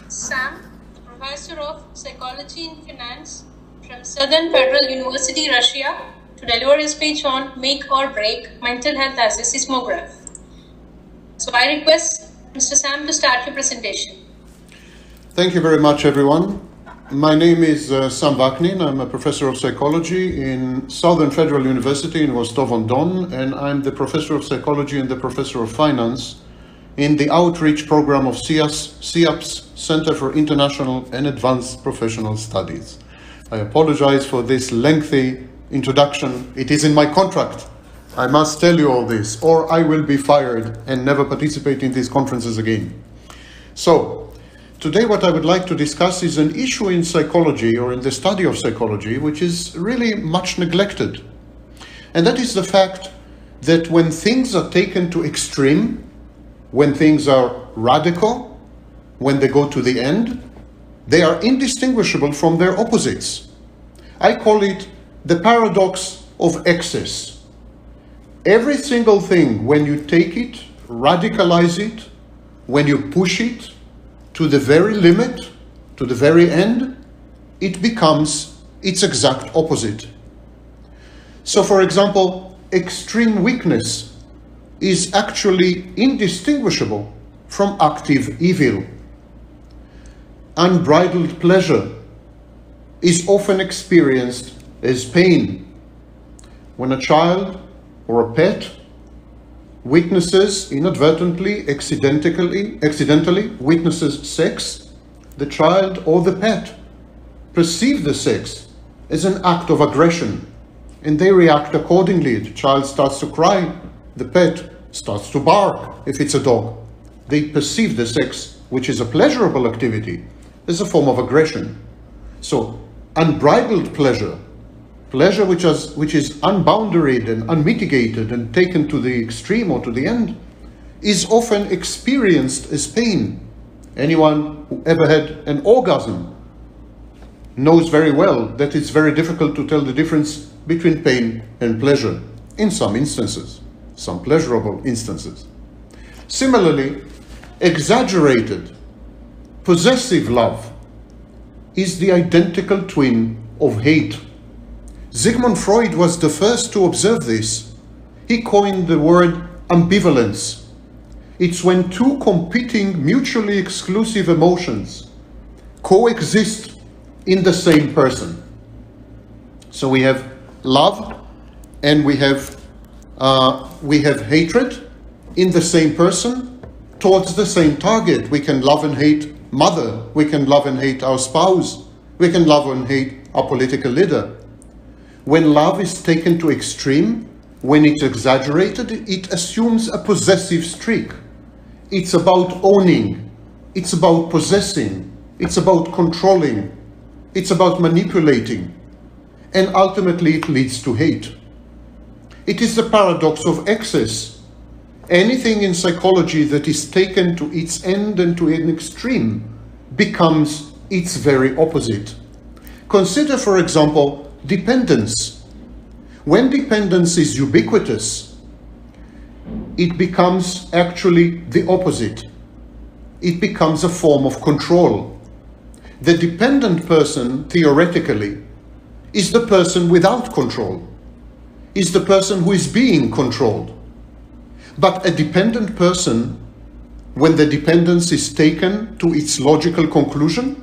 Sam, Professor of Psychology and Finance from Southern Federal University, Russia, to deliver his speech on Make or Break Mental Health as a Seismograph. So I request Mr. Sam to start your presentation. Thank you very much, everyone. My name is Sam VAKNIN. I'm a professor of psychology in Southern Federal University in Rostov-on-Don, and I'm the professor of psychology and the professor of finance in the outreach program of SIAP's Center for International and Advanced Professional Studies. I apologize for this lengthy introduction. It is in my contract. I must tell you all this, or I will be fired and never participate in these conferences again. So, today what I would like to discuss is an issue in psychology, or in the study of psychology, which is really much neglected. And that is the fact that when things are taken to extreme, when things are radical, when they go to the end, they are indistinguishable from their opposites. I call it the paradox of excess. Every single thing, when you take it, radicalize it, when you push it to the very limit, to the very end, it becomes its exact opposite. So, for example, extreme weakness is actually indistinguishable from active evil. Unbridled pleasure is often experienced as pain. When a child or a pet witnesses inadvertently, accidentally witnesses sex, the child or the pet perceive the sex as an act of aggression, and they react accordingly. The child starts to cry, the pet starts to bark if it's a dog. They perceive the sex, which is a pleasurable activity, as a form of aggression. So, unbridled pleasure which is unboundaried and unmitigated and taken to the extreme or to the end, is often experienced as pain. Anyone who ever had an orgasm knows very well that it's very difficult to tell the difference between pain and pleasure in some instances, some pleasurable instances. Similarly, exaggerated, possessive love is the identical twin of hate. Sigmund Freud was the first to observe this. He coined the word ambivalence. It's when two competing, mutually exclusive emotions coexist in the same person. So we have love and we have hatred in the same person towards the same target. We can love and hate mother. We can love and hate our spouse. We can love and hate our political leader. When love is taken to extreme, when it's exaggerated, it assumes a possessive streak. It's about owning. It's about possessing. It's about controlling. It's about manipulating. And ultimately it leads to hate. It is the paradox of excess. Anything in psychology that is taken to its end and to an extreme becomes its very opposite. Consider, for example, dependence. When dependence is ubiquitous, it becomes actually the opposite. It becomes a form of control. The dependent person, theoretically, is the person without control, is the person who is being controlled. But a dependent person, when the dependence is taken to its logical conclusion,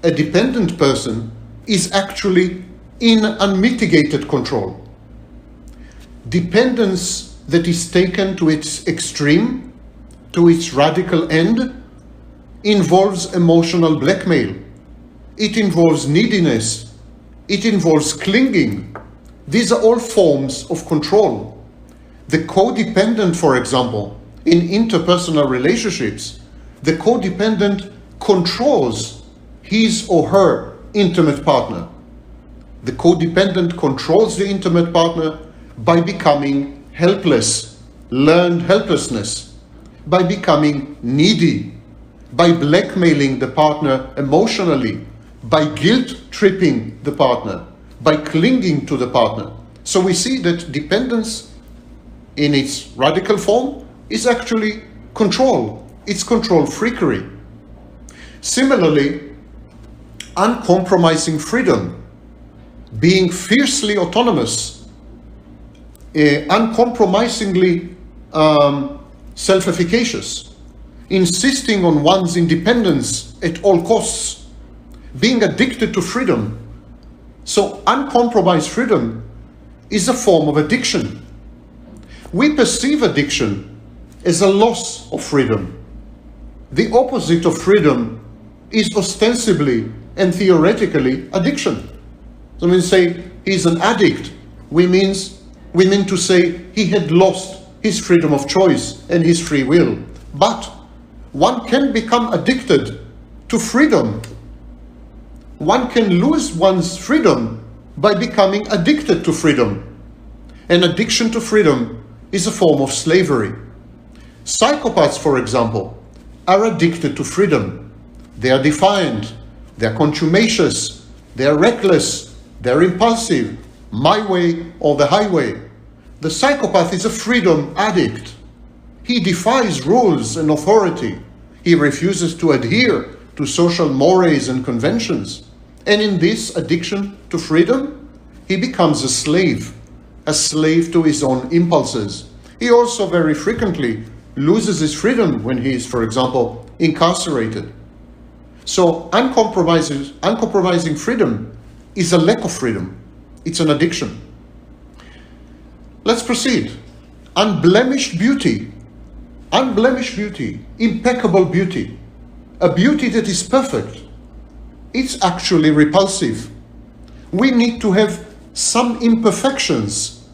a dependent person is actually in unmitigated control. Dependence that is taken to its extreme, to its radical end, involves emotional blackmail. It involves neediness. It involves clinging. These are all forms of control. The codependent, for example, in interpersonal relationships, the codependent controls his or her intimate partner. The codependent controls the intimate partner by becoming helpless, learned helplessness, by becoming needy, by blackmailing the partner emotionally, by guilt-tripping the partner, by clinging to the partner. So we see that dependence in its radical form is actually control. It's control freakery. Similarly, uncompromising freedom, being fiercely autonomous, uncompromisingly self-efficacious, insisting on one's independence at all costs, being addicted to freedom. So uncompromised freedom is a form of addiction. We perceive addiction as a loss of freedom. The opposite of freedom is ostensibly and theoretically addiction. So when we say he's an addict, we mean to say he had lost his freedom of choice and his free will. But one can become addicted to freedom. One can lose one's freedom by becoming addicted to freedom. An addiction to freedom is a form of slavery. Psychopaths, for example, are addicted to freedom. They are defiant, they are contumacious, they are reckless, they are impulsive, my way or the highway. The psychopath is a freedom addict. He defies rules and authority. He refuses to adhere to social mores and conventions. And in this addiction to freedom, he becomes a slave to his own impulses. He also very frequently loses his freedom when he is, for example, incarcerated. So uncompromising freedom is a lack of freedom. It's an addiction. Let's proceed. Unblemished beauty. Unblemished beauty. Impeccable beauty. A beauty that is perfect. It's actually repulsive. We need to have some imperfections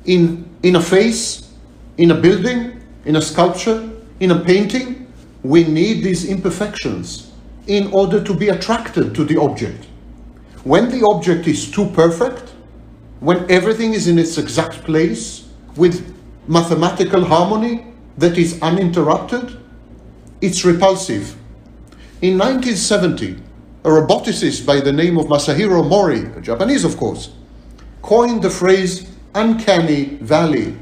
in a face, in a building, in a sculpture, in a painting. We need these imperfections in order to be attracted to the object. When the object is too perfect, when everything is in its exact place, with mathematical harmony that is uninterrupted, it's repulsive. In 1970, a roboticist by the name of Masahiro Mori, a Japanese of course, coined the phrase uncanny valley.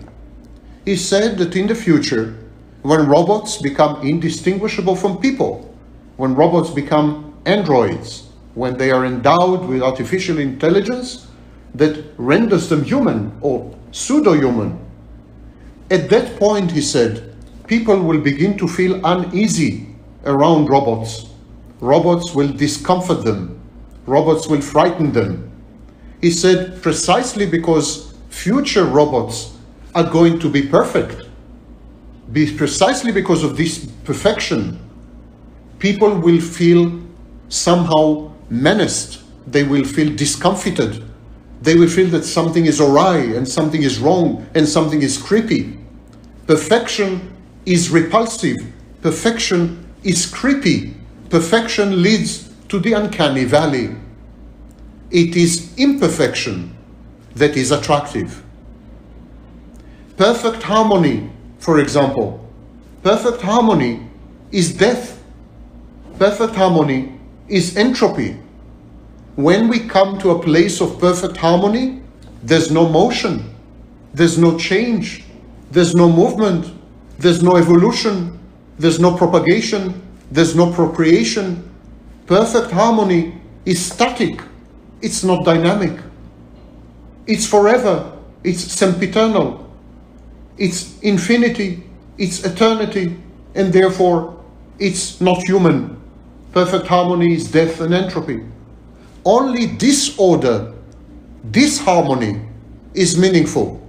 He said that in the future, when robots become indistinguishable from people, when robots become androids, when they are endowed with artificial intelligence that renders them human or pseudo-human, at that point, he said, people will begin to feel uneasy around robots. Robots will discomfort them. Robots will frighten them. He said, precisely because future robots are going to be perfect, precisely because of this perfection, people will feel somehow menaced. They will feel discomfited. They will feel that something is awry and something is wrong and something is creepy. Perfection is repulsive. Perfection is creepy. Perfection leads to the uncanny valley. It is imperfection that is attractive. Perfect harmony, for example. Perfect harmony is death. Perfect harmony is entropy. When we come to a place of perfect harmony, there's no motion, there's no change, there's no movement, there's no evolution, there's no propagation, there's no procreation. Perfect harmony is static. It's not dynamic. It's forever. It's sempiternal. It's infinity. It's eternity. And therefore, it's not human. Perfect harmony is death and entropy. Only disorder, disharmony, is meaningful.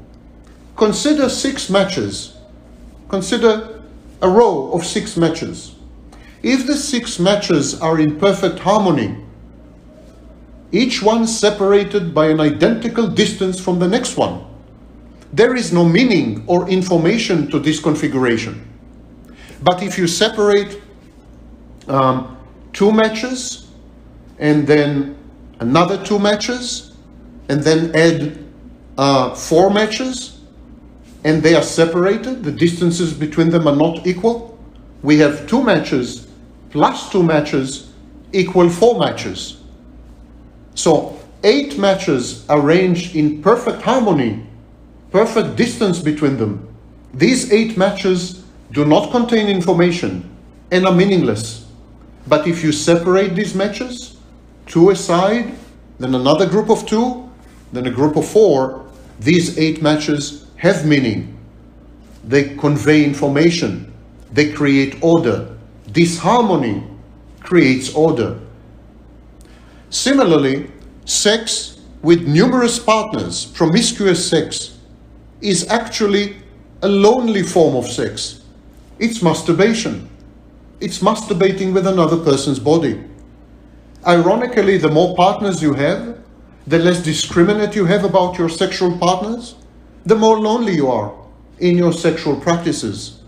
Consider 6 matches. Consider a row of 6 matches. If the 6 matches are in perfect harmony, each one separated by an identical distance from the next one, there is no meaning or information to this configuration. But if you separate 2 matches, and then another 2 matches, and then add 4 matches, and they are separated, the distances between them are not equal, we have 2 matches plus 2 matches equal 4 matches. So 8 matches arranged in perfect harmony, perfect distance between them. These 8 matches do not contain information and are meaningless. But if you separate these matches, 2 aside, then another group of 2, then a group of 4, these 8 matches have meaning. They convey information. They create order. Disharmony creates order. Similarly, sex with numerous partners, promiscuous sex, is actually a lonely form of sex. It's masturbation. It's masturbating with another person's body. Ironically, the more partners you have, the less discriminate you have about your sexual partners, the more lonely you are in your sexual practices.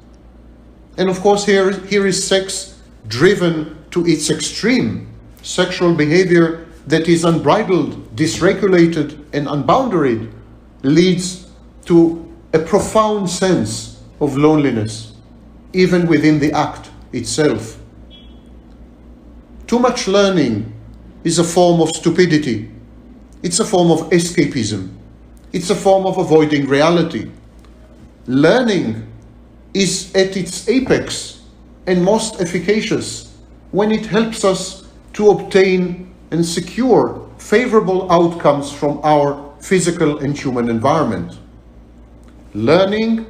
And of course, here is sex driven to its extreme, sexual behavior that is unbridled, dysregulated, and unboundaried leads to a profound sense of loneliness, even within the act itself. Too much learning is a form of stupidity. It's a form of escapism. It's a form of avoiding reality. Learning is at its apex and most efficacious when it helps us to obtain and secure favorable outcomes from our physical and human environment. Learning,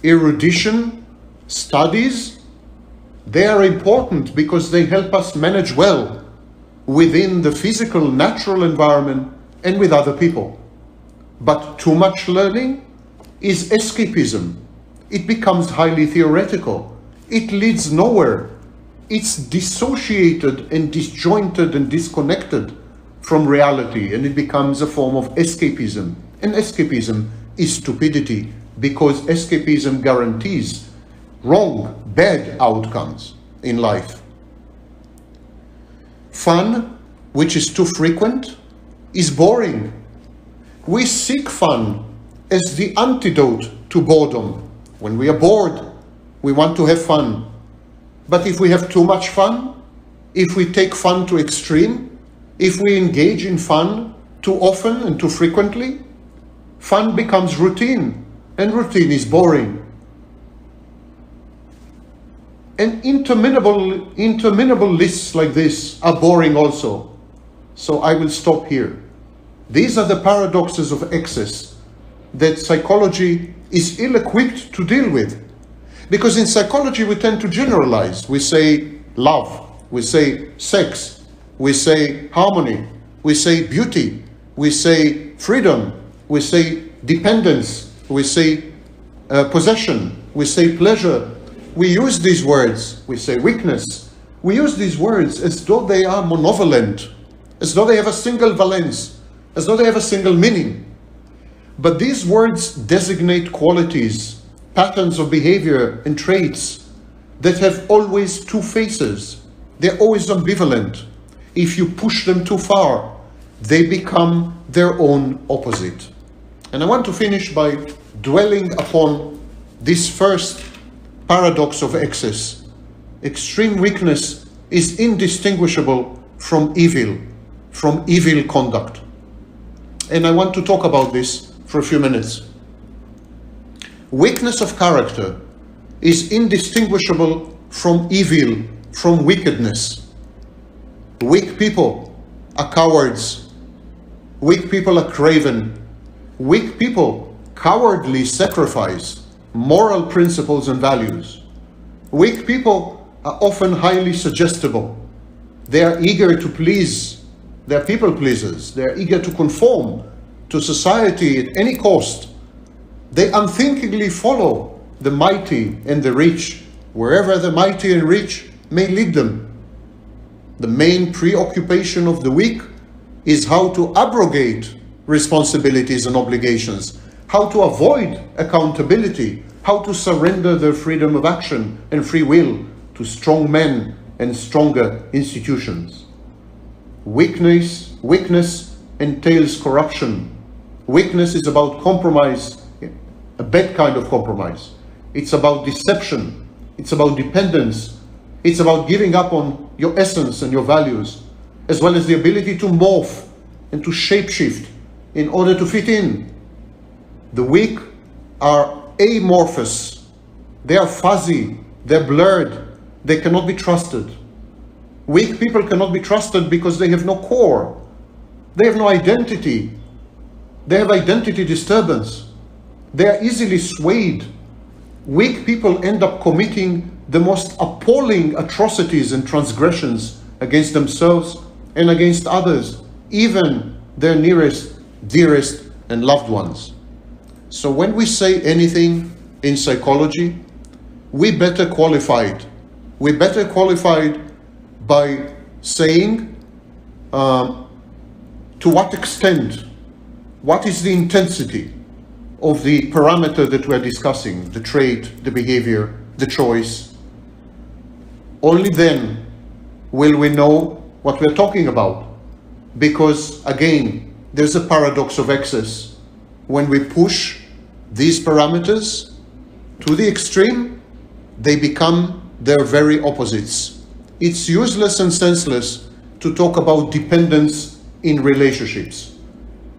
erudition, studies, they are important because they help us manage well within the physical, natural environment and with other people. But too much learning is escapism. It becomes highly theoretical. It leads nowhere. It's dissociated and disjointed and disconnected from reality, and it becomes a form of escapism. And escapism is stupidity, because escapism guarantees wrong, bad outcomes in life. Fun, which is too frequent, is boring. We seek fun as the antidote to boredom. When we are bored, we want to have fun. But if we have too much fun, if we take fun to extreme, if we engage in fun too often and too frequently, fun becomes routine, and routine is boring. And interminable lists like this are boring also. So I will stop here. These are the paradoxes of excess that psychology is ill-equipped to deal with. Because in psychology we tend to generalize. We say love, we say sex, we say harmony, we say beauty, we say freedom, we say dependence, we say possession, we say pleasure. We use these words, we say weakness. We use these words as though they are monovalent, as though they have a single valence, as though they have a single meaning. But these words designate qualities, patterns of behavior and traits that have always two faces. They're always ambivalent. If you push them too far, they become their own opposite. And I want to finish by dwelling upon this first paradox of excess. Extreme weakness is indistinguishable from evil conduct. And I want to talk about this for a few minutes. Weakness of character is indistinguishable from evil, from wickedness. Weak people are cowards. Weak people are craven. Weak people cowardly sacrifice moral principles and values. Weak people are often highly suggestible. They are eager to please. They're people pleasers. They're eager to conform to society at any cost. They unthinkingly follow the mighty and the rich, wherever the mighty and rich may lead them. The main preoccupation of the weak is how to abrogate responsibilities and obligations, how to avoid accountability, how to surrender their freedom of action and free will to strong men and stronger institutions. Weakness entails corruption. Weakness is about compromise, a bad kind of compromise. It's about deception. It's about dependence. It's about giving up on your essence and your values, as well as the ability to morph and to shapeshift in order to fit in. The weak are amorphous. They are fuzzy. They're blurred. They cannot be trusted. Weak people cannot be trusted because they have no core. They have no identity. They have identity disturbance. They are easily swayed. Weak people end up committing the most appalling atrocities and transgressions against themselves and against others, even their nearest, dearest, and loved ones. So when we say anything in psychology, we better qualify it. We better qualified by saying to what extent, what is the intensity of the parameter that we're discussing, the trait, the behavior, the choice. Only then will we know what we're talking about. Because again, there's a paradox of excess. When we push these parameters to the extreme, they become their very opposites. It's useless and senseless to talk about dependence in relationships,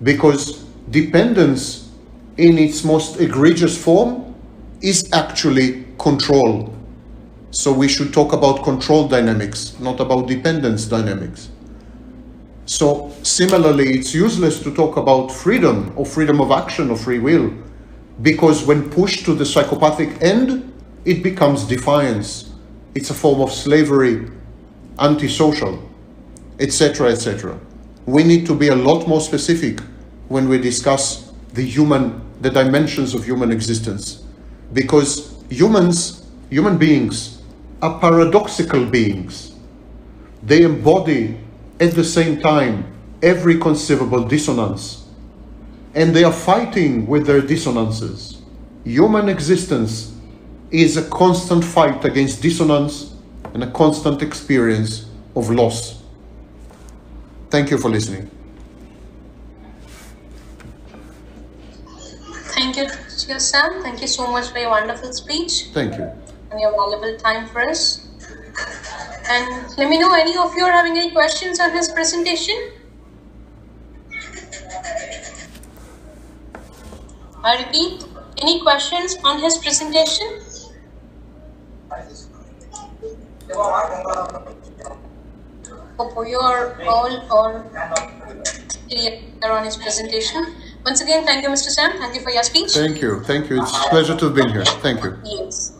because dependence in its most egregious form is actually control. So we should talk about control dynamics, not about dependence dynamics. So similarly, it's useless to talk about freedom or freedom of action or free will, because when pushed to the psychopathic end, it becomes defiance. It's a form of slavery, antisocial, etc., etc. We need to be a lot more specific when we discuss the dimensions of human existence, because human beings are paradoxical beings. They embody at the same time every conceivable dissonance, and they are fighting with their dissonances. Human existence is a constant fight against dissonance and a constant experience of loss. Thank you for listening. Thank you, Sam. Thank you so much for your wonderful speech. Thank you. And your valuable time for us. And let me know, any of you are having any questions on his presentation? I repeat, any questions on his presentation? Hope you are all clear on his presentation. Once again, thank you, Mr. Sam. Thank you for your speech. Thank you. Thank you. It's a pleasure to have been here. Thank you. Yes.